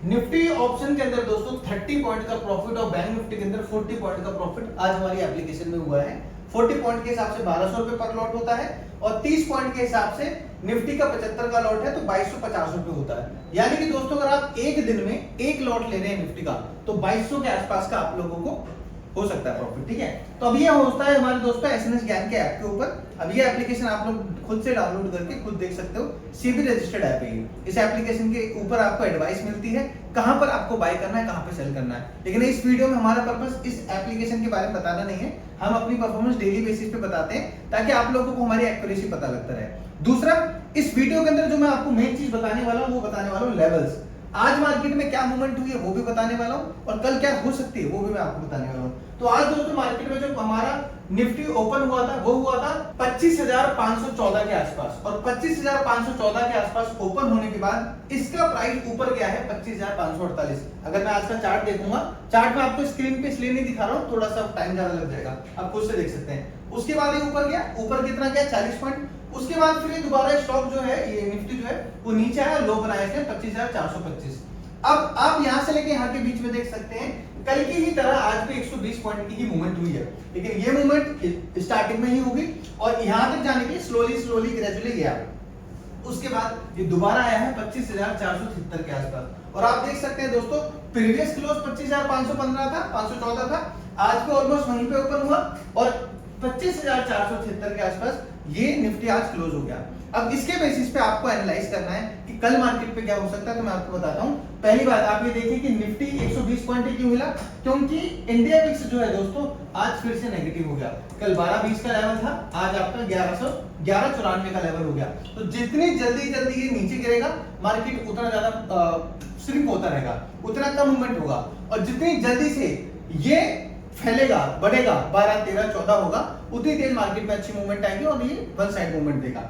Nifty option के अंदर दोस्तों 30 पॉइंट का प्रॉफिट और बैंक निफ्टी के अंदर 40 पॉइंट का प्रॉफिट आज हमारी एप्लीकेशन में हुआ है। 40 पॉइंट के हिसाब से 1200 रुपए पर लॉट होता है और 30 पॉइंट के हिसाब से निफ्टी का 75 का लॉट है तो 2250 रुपए होता है। यानी कि दोस्तों अगर आप एक दिन में एक लॉट ले रहे हैं निफ्टी का तो 2200 के आसपास का आप लोगों को हो सकता है प्रॉफिट। ठीक है, तो अब ये होता है हमारे दोस्तों एसएनएस ज्ञान के ऐप के ऊपर। अब ये एप्लीकेशन आप लोग खुद से डाउनलोड करके खुद देख सकते हो। सीबी रजिस्टर्ड ऐप है ये। इस एप्लीकेशन के ऊपर आपको एडवाइस मिलती है कहां पर आपको बाय करना है, कहां पे सेल करना है। लेकिन इस वीडियो में हमारा पर्पस इस एप्लीकेशन के बारे में बताना नहीं है, हम अपनी परफॉर्मेंस डेली बेसिस पे बताते हैं ताकि आप लोगों को हमारी एक्यूरेसी पता लगता रहे। दूसरा, इस वीडियो के अंदर जो मैं आपको मेन चीज बताने वाला हूं वो बताने वाला हूं लेवल्स। आज मार्केट में क्या मूवमेंट हुई है वो भी बताने वाला हूं और कल क्या हो सकती है वो भी मैं आपको बताने वाला हूं। तो आज दोस्तों मार्केट में जो हमारा निफ्टी ओपन हुआ था वो हुआ था 25,514 के आसपास और 25,514 के आसपास ओपन होने के बाद इसका प्राइस ऊपर गया है 25,548। अगर मैं आज का चार्ट देखूंगा, चार्ट में आपको स्क्रीन पे इसलिए नहीं दिखा रहा हूं, थोड़ा सा टाइम ज्यादा लग जाएगा, आप खुद से देख सकते हैं। उसके बाद ये ऊपर गया, ऊपर कितना गया 40 पॉइंट। उसके बाद फिर ये दोबारा स्टॉक जो है ये निफ्टी जो है वो नीचे आया, लो बनाया इसने 25,425। अब आप यहां से लेके यहां के बीच में देख सकते हैं कल की ही तरह आज भी 120 पॉइंट की ही मूवमेंट हुई है, लेकिन ये मूवमेंट स्टार्टिंग में ही होगी और यहां तक जाने के लिए स्लोली ग्रेजुअली गया। उसके बाद ये दोबारा आया है 25,476 के आसपास और आप देख सकते हैं दोस्तों प्रीवियस क्लोज 25,515 था, 514 था, आज भी ऑलमोस्ट वहीं पे ओपन हुआ और 25,476 के आसपास ये निफ्टी आज क्लोज हो गया। अब इसके बेसिस पे आपको एनालाइज करना है कि कल मार्केट पे क्या हो सकता है, तो मैं आपको बताता हूं। पहली बात आप ये देखिए कि निफ्टी 120 पॉइंट क्यों मिला, क्योंकि इंडिया विक्स जो है दोस्तों आज फिर से नेगेटिव हो गया। कल 1220 का लेवल था, आज आपका 1194 का लेवल हो गया। तो जितनी जल्दी ये नीचे गिरेगा मार्केट उतना ज्यादा श्रिंक होता रहेगा, उतना कम मूवमेंट होगा और जितनी जल्दी से ये फैलेगा बढ़ेगा 12 13 14 होगा उतनी तेज मार्केट में अच्छी मूवमेंट आएगी और ये वन साइड मूवमेंट देगा।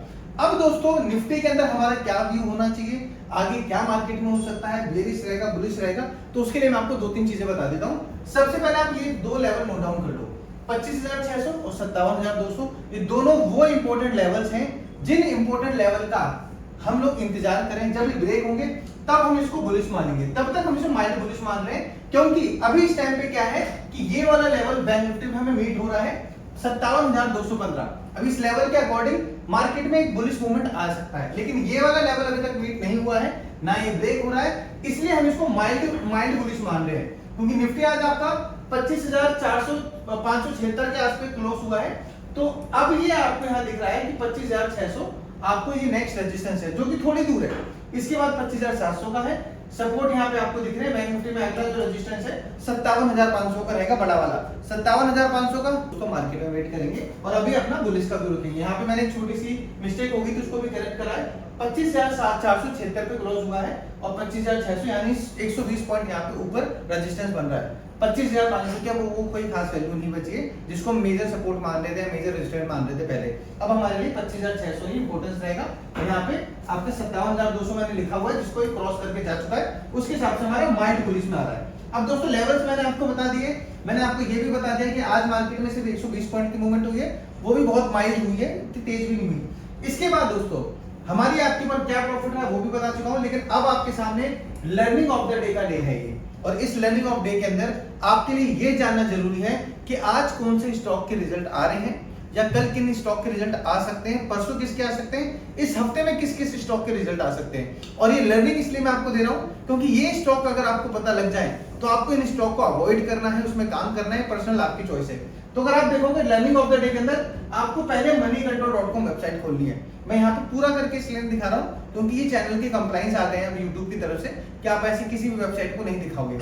अब दोस्तों निफ्टी के अंदर हमारा क्या व्यू होना चाहिए, आगे क्या मार्केट में हो सकता है, बेरिश रहेगा बुलिश रहेगा, तो उसके लिए मैं आपको दो तीन चीजें बता देता हूं। सबसे पहले आप ये दो लेवल नोट डाउन कर लो, 25,600 और 57,200। ये दोनों वो इंपॉर्टेंट लेवल्स हैं जिन इंपॉर्टेंट लेवल का हम लोग इंतजार करें, जब ये ब्रेक होंगे तब हम इसको बुलिश मानेंगे। तब तक हम इसे माइल्ड बुलिश मान रहे हैं क्योंकि अभी इस टाइम पे क्या है कि ये वाला लेवल बैंक निफ्टी में हमें मीट हो रहा है 57,215। अब इस लेवल के अकॉर्डिंग मार्केट में एक बुलिश मूवमेंट आ सकता है, लेकिन ये वाला लेवल अभी तक मीट नहीं हुआ है, ना ये ब्रेक हो रहा है, इसलिए हम इसको माइल्ड बुलिश मान रहे हैं। क्योंकि निफ्टी आज आपका 25,576 के आसपास क्लोज हुआ है, तो अब ये आपको यहां दिख रहा है कि 25,600 आपको ये नेक्स्ट रेजिस्टेंस है जो कि थोड़ी दूर है। इसके बाद 25,700 का है सपोर्ट, यहाँ पे आपको दिख रहे हैं। बैंक निफ्टी में अगला जो रेजिस्टेंस है 57,500 का रहेगा, बड़ा वाला 57,500 का, उसको मार्केट में वेट करेंगे और अभी अपना बुलिश का भी रुकेंगे। यहाँ पे मैंने एक छोटी सी मिस्टेक होगी तो उसको भी करेक्ट करा है। 25,476 पे क्लोज हुआ है और 25,600 यानी 120 पॉइंट यहाँ पे ऊपर रेजिस्टेंस बन रहा है। 25,500 क्या वो कोई खास वैल्यू नहीं बची है जिसको मेजर सपोर्ट मान रहे थे, मेजर रेजिस्टेंस मान रहे थे पहले। अब हमारे लिए 25,600 ही इंपॉर्टेंस रहेगा। यहाँ पे आपका 57,200 मैंने लिखा हुआ है जिसको क्रॉस करके जा चुका है, उसके हिसाब से हमारा माइल्ड बुलिश में आ रहा है। अब दोस्तों लेवल्स मैंने आपको बता दिए, मैंने आपको ये भी बता दिया कि आज मार्केट में सिर्फ 120 पॉइंट की मूवमेंट हुई है, वो भी बहुत माइल्ड हुई है, इतनी तेज भी नहीं हुई। इसके बाद दोस्तों हमारी आपके ऊपर क्या प्रॉफिट है वो भी बता चुका हूं, लेकिन अब आपके सामने लर्निंग ऑफ द डे का डे है ये, और इस लर्निंग ऑफ डे के अंदर आपके लिए ये जानना जरूरी है कि आज कौन से स्टॉक के रिजल्ट आ रहे हैं या कल किन स्टॉक के रिजल्ट आ सकते हैं, परसों किसके आ सकते हैं, इस हफ्ते में किस किस स्टॉक के रिजल्ट आ सकते हैं। और ये लर्निंग इसलिए मैं आपको दे रहा हूं क्योंकि ये स्टॉक अगर आपको पता लग जाए तो आपको इन स्टॉक को अवॉइड करना है, उसमें काम करना है, पर्सनल आपकी चॉइस है। तो अगर आप देखोगे लर्निंग ऑफ द डे के अंदर आपको पहले moneycontrol.com वेबसाइट खोलनी है। मैं यहाँ पे पूरा करके इसलिए दिखा रहा हूँ क्योंकि ये चैनल के कंप्लाइंस आ गए हैं YouTube की तरफ से कि आप ऐसी किसी भी वेबसाइट को नहीं दिखाओगे।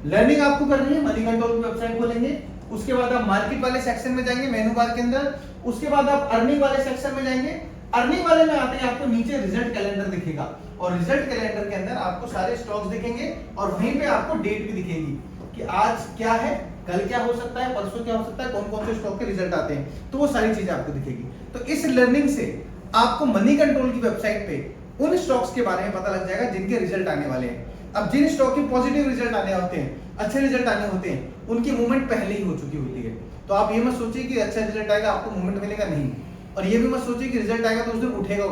लर्निंग आपको करनी है, मनी कंट्रोल की वेबसाइट खोलेंगे, उसके बाद आप मार्केट वाले सेक्शन में जाएंगे मेनू बार के अंदर, उसके बाद आप अर्निंग वाले सेक्शन में जाएंगे। अर्निंग वाले में आते हैं आपको नीचे रिजल्ट कैलेंडर दिखेगा और रिजल्ट कैलेंडर के अंदर आपको सारे स्टॉक्स दिखेंगे और वहीं पे आपको डेट भी दिखेगी कि आज क्या है, कल क्या हो सकता है, परसों क्या हो सकता है, कौन कौन से स्टॉक के रिजल्ट आते हैं, तो वो सारी चीजें आपको दिखेगी। तो इस लर्निंग से आपको मनी कंट्रोल की वेबसाइट पे उन स्टॉक्स के बारे में पता लग जाएगा जिनके रिजल्ट आने वाले हैं। अब जिन स्टॉक के पॉजिटिव रिजल्ट आने होते हैं, अच्छे रिजल्ट आने होते हैं, उनकी मूवमेंट पहले ही हो चुकी होती है। तो आप ये मत सोचिए कि अच्छा रिजल्ट आएगा आपको मूवमेंट मिलेगा, नहीं। और ये भी मत सोचिए कि रिजल्ट आएगा तो उस दिन उठेगा।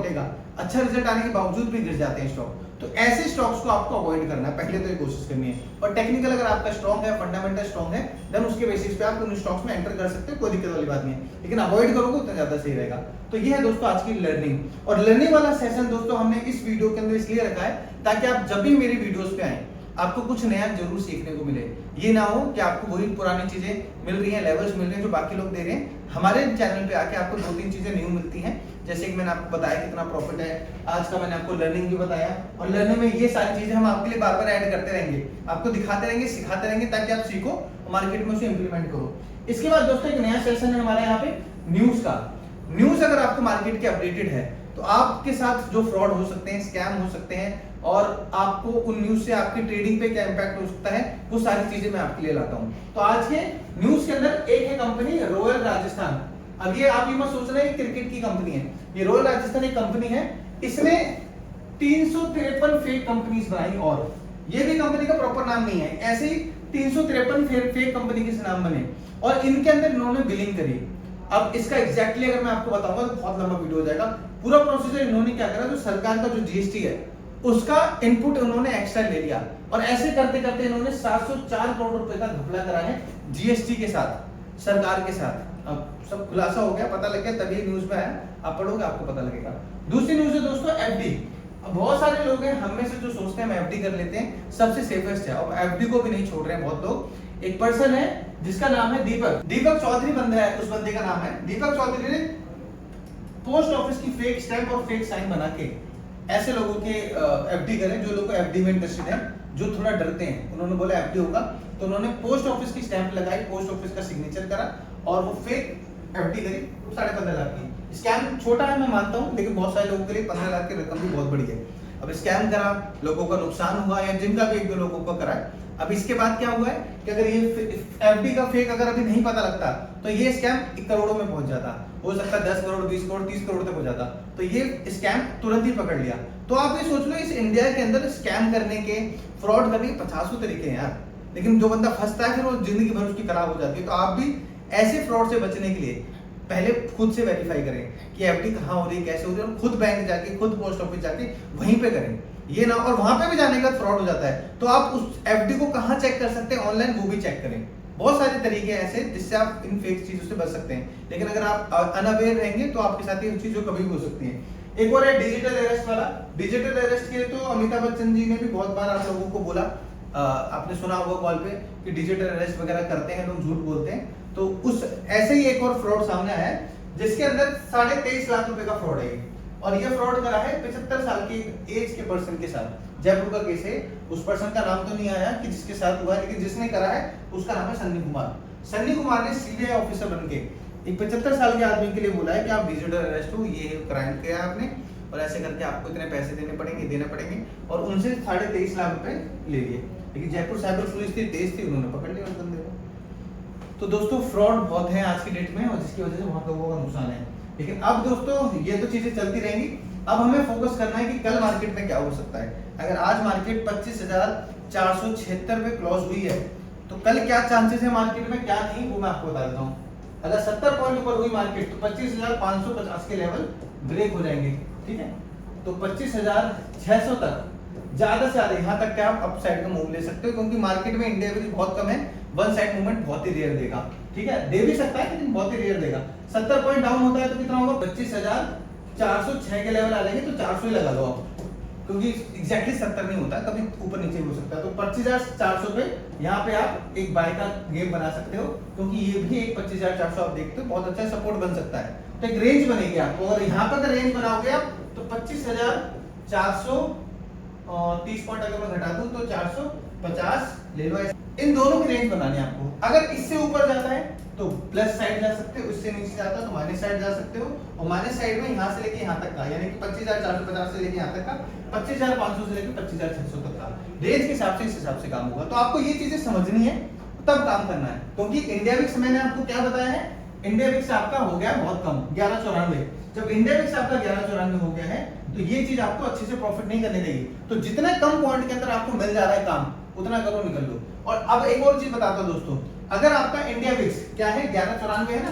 अच्छा रिजल्ट आने के बावजूद भी गिर जाते हैं स्टॉक। तो ऐसे स्टॉक्स को आपको अवॉइड करना है, पहले तो ये कोशिश करनी है। और टेक्निकल अगर आपका स्ट्रॉन्ग है, फंडामेंटल स्ट्रॉन्ग है, देन उसके बेसिस पे आप उन स्टॉक्स में एंटर कर सकते हो, कोई दिक्कत वाली बात नहीं है, लेकिन अवॉइड करोगे उतना ज्यादा सही रहेगा। तो ये है दोस्तों आज की लर्निंग। और लर्निंग वाला सेशन दोस्तों हमने इस वीडियो के अंदर इसलिए रखा है ताकि आप जब भी मेरी वीडियोस पे आए आपको कुछ नया जरूर सीखने को मिले। ये ना हो कि आपको वही पुरानी चीजें मिल रही हैं, लेवल्स मिल रहे हैं जो बाकी लोग दे रहे हैं। हमारे चैनल पे आके आपको 2-3 चीजें न्यू मिलती हैं, जैसे कि मैंने आपको बताया कितना प्रॉफिट है, आज का मैंने आपको लर्निंग भी बताया, और लर्निंग में ये सारी चीजें हम आपके लिए बार बार ऐड करते रहेंगे, आपको दिखाते रहेंगे, सिखाते रहेंगे, ताकि आप सीखो, मार्केट में उसे इंप्लीमेंट करो। इसके बाद दोस्तों एक नया सेशन है हमारे यहाँ पे न्यूज का। न्यूज अगर आपको मार्केट के अपडेटेड है तो आपके साथ जो फ्रॉड हो सकते हैं, स्कैम हो सकते हैं, और आपको उन न्यूज से आपकी ट्रेडिंग पे क्या इंपैक्ट हो सकता है, वो सारी चीजें मैं आपके लिए लाता हूं। तो आज के न्यूज के अंदर एक है कंपनी रॉयल राजस्थान। अब ये आप ये मत सोच रहे हैं क्रिकेट की कंपनी है, ये रॉयल राजस्थान एक कंपनी है, इसने 353 फेक कंपनीज बनाई, और ये भी कंपनी का प्रॉपर नाम नहीं है, ऐसे ही 353 फेक कंपनी के नाम बने, और इनके अंदर इन्होंने बिलिंग करी। अब इसका एग्जैक्टली अगर मैं आपको बताऊंगा तो बहुत लंबा वीडियो हो जाएगा। पूरा प्रोसीजर इन्होंने क्या करा, जो सरकार का जो जीएसटी है उसका इनपुट उन्होंने एक्स्ट्रा ले लिया, और ऐसे करते करते इन्होंने 704 करोड़ रुपए का घपला करा है जीएसटी के साथ, सरकार के साथ। अब सब खुलासा हो गया, पता लग गया, तभी न्यूज में आया, आप पढ़ोगे आपको पता लगेगा। दूसरी न्यूज है दोस्तों एफडी। अब बहुत सारे लोग हैं हम में से जो सोचते हैं हम एफडी कर लेते हैं, सबसे सेफेस्ट है, और एफडी को भी नहीं छोड़ रहे हैं बहुत लोग। एक पर्सन है जिसका नाम है दीपक चौधरी बंदा है, उस बंदे का नाम है दीपक चौधरी ने पोस्ट ऑफिस की फेक स्टैंप और फेक साइन बना के ऐसे लोगों के एफडी करें जो लोग एफडी में इंटरेस्टेड है, जो थोड़ा डरते हैं। उन्होंने बोला एफडी होगा, तो उन्होंने पोस्ट ऑफिस की स्टैंप लगाई, पोस्ट ऑफिस का सिग्नेचर करा, और वो फेक एफडी करी 15.5 लाख की। स्कैम छोटा है मैं मानता हूं, लेकिन बहुत सारे लोगों के लिए 15 लाख की रकम भी बहुत बड़ी है। अब स्कैम करा, लोगों का नुकसान हुआ, या जिनका भी 1-2 लोगों को करा। अब इसके बाद क्या हुआ है कि अगर ये एफडी का फेक अगर अभी नहीं पता लगता तो ये स्कैम करोड़ों में पहुंच जाता, हो सकता है 10 करोड़, 20 करोड़, 30 करोड़ तक हो जाता। तो ये स्कैम तुरंत ही पकड़ लिया। तो आप ये सोच लो, इस इंडिया के अंदर स्कैम करने के, फ्रॉड करने के 50 तरीके हैं यार, लेकिन जो बंदा फंसता है फिर वो जिंदगी भर उसकी खराब हो जाती है। तो आप भी ऐसे फ्रॉड से बचने के लिए पहले खुद से वेरीफाई करें कि एफडी कहाँ हो रही है, कैसे हो रही है, और खुद बैंक जाके, खुद पोस्ट ऑफिस जाके वहीं पे करें। ये ना, और वहां पे भी जाने का फ्रॉड हो जाता है, तो आप उस एफडी को कहाँ चेक कर सकते हैं ऑनलाइन, वो भी चेक करें। बहुत सारे तरीके हैं ऐसे जिससे आप इन फेक चीजों से बच सकते हैं, लेकिन अगर आप अनअवेयर रहेंगे तो आपके साथ ये चीजों कभी भी हो सकती है। एक और है डिजिटल अरेस्ट वाला। डिजिटल अरेस्ट के लिए तो अमिताभ बच्चन जी ने भी बहुत बार आप लोगों को बोला, आपने सुना होगा कॉल पे कि डिजिटल अरेस्ट वगैरह करते हैं लोग, झूठ बोलते हैं। तो उस ऐसे ही एक और फ्रॉड सामने आया है जिसके अंदर 23.5 लाख रुपए का फ्रॉड है, और ये फ्रॉड करा है 75 साल की एज के पर्सन के साथ। जयपुर का केस है, उस पर्सन का नाम तो नहीं आया कि जिसके साथ हुआ है, लेकिन जिसने करा है उसका नाम है सन्नी कुमार। सन्नी कुमार ने सीबीआई ऑफिसर बनके एक 75 साल के आदमी के लिए बोला है कि आप डिजिटल अरेस्ट हो, ये क्राइम किया आपने, और ऐसे करके आपको इतने पैसे देने पड़ेंगे, और उनसे 23.5 लाख रुपए ले लिए। लेकिन जयपुर साइबर पुलिस थी, तेज थी, उन्होंने पकड़ लिया उस बंदे को। तो दोस्तों फ्रॉड बहुत है आज की डेट में, और जिसकी वजह से बहुत लोगों का नुकसान है। लेकिन अब दोस्तों ये तो चीजें चलती रहेंगी, अब हमें फोकस करना है कि कल मार्केट में क्या हो सकता है। अगर आज मार्केट 25,476 पे क्लोज हुई है तो कल क्या चांसेस है मार्केट में, क्या नहीं, वो मैं आपको बता देता हूँ। अगर 70 पॉइंट ऊपर हुई मार्केट तो 25,550 के लेवल ब्रेक हो जाएंगे, ठीक है। तो 25,600 तक ज्यादा से ज्यादा यहाँ तक क्या आप अपसाइड का मूव ले सकते हो, क्योंकि मार्केट में इंडिया एवरेज बहुत कम है, वन साइड मूवमेंट बहुत ही रेयर देगा, ठीक है। दे भी सकता है लेकिन बहुत ही रेयर देगा। 70 पॉइंट डाउन होता है तो कितना होगा, 25,406 के लेवल आ जाएंगे, तो 400 ही लगा लो आप, क्योंकि एग्जैक्टली 70 नहीं होता, कभी ऊपर नीचे हो सकता है। तो 25,400 पे यहाँ पे आप एक बाय का गेम बना सकते हो, क्योंकि ये भी एक 25,400 आप देखते हो बहुत अच्छा सपोर्ट बन सकता है। तो एक रेंज बनेगी आपको, और यहाँ पर रेंज बनाओगे आप तो 25,430 पॉइंट अगर मैं घटा दूं तो 450 ले लो। इन दोनों की रेंज बनानी है आपको। अगर इससे ऊपर जाता है तो प्लस साइड जा सकते हो, इससे नीचे जाता है तो माइनस साइड जा सकते हो, और माइनस साइड में यहाँ से लेके यहाँ तक का, यानी कि 25,450 से लेके यहाँ तक का, 25,500 से लेके 25,600 तक का रेंज के हिसाब से, इस हिसाब से काम होगा। तो आपको ये चीजें समझनी है, तब काम करना है, क्योंकि इंडिया विक्स मैंने आपको क्या बताया है, इंडिया विक्स आपका हो गया बहुत कम 1194। जब इंडिया विक्स आपका 1194 हो गया है तो ये चीज आपको अच्छे से प्रॉफिट नहीं करने देगी। तो जितना कम पॉइंट के अंदर आपको मिल जा रहा है काम, उतना करो, निकल लो। और अब एक और चीज बताता हूं दोस्तों, अगर आपका इंडिया विक्स क्या है 1194 है ना,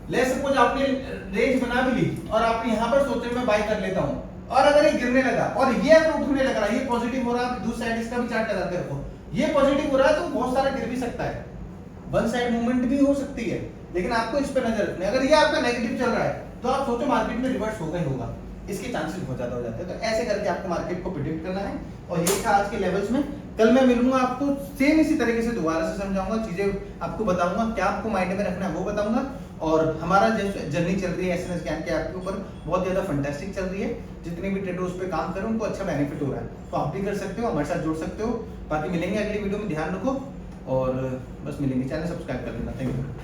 ले सपोज आपने रेंज बना भी ली और आप यहां पर सोच रहे मैं बाय कर लेता हूं, और अगर ये गिरने लगा और ये अगर उठने लग रहा है, ये पॉजिटिव हो रहा है, दूसरी साइड इसका भी चार्ट लगाते रखो, ये पॉजिटिव हो रहा है तो बहुत सारा गिर भी सकता है, वन साइड मूवमेंट भी हो सकती है, लेकिन आपको इस पे नजर रखनी है। अगर ये आपका नेगेटिव चल रहा है तो आप सोचो मार्केट में रिवर्स होगा ही होगा, इसके चांसेस बहुत ज्यादा हो जाते हैं। तो ऐसे करके आपको मार्केट को प्रिडिक्ट करना है। और ये था आज के लेवल्स में। कल मैं मिलूंगा आपको सेम इसी तरीके से, दोबारा से समझाऊंगा, चीजें आपको बताऊंगा, क्या आपको माइंड में रखना है वो बताऊंगा। और हमारा जो जर्नी चल रही है एसएनएस ज्ञान के ऐप के ऊपर बहुत ज्यादा फंटास्टिक चल रही है। जितने भी ट्रेडर उस पर काम कर रहे हैं उनको अच्छा बेनिफिट हो रहा है, तो आप भी कर सकते हो, हमारे साथ जुड़ सकते हो। बाकी मिलेंगे अगली वीडियो में, ध्यान रखो और बस मिलेंगे। चैनल सब्सक्राइब कर लेना। Thank you.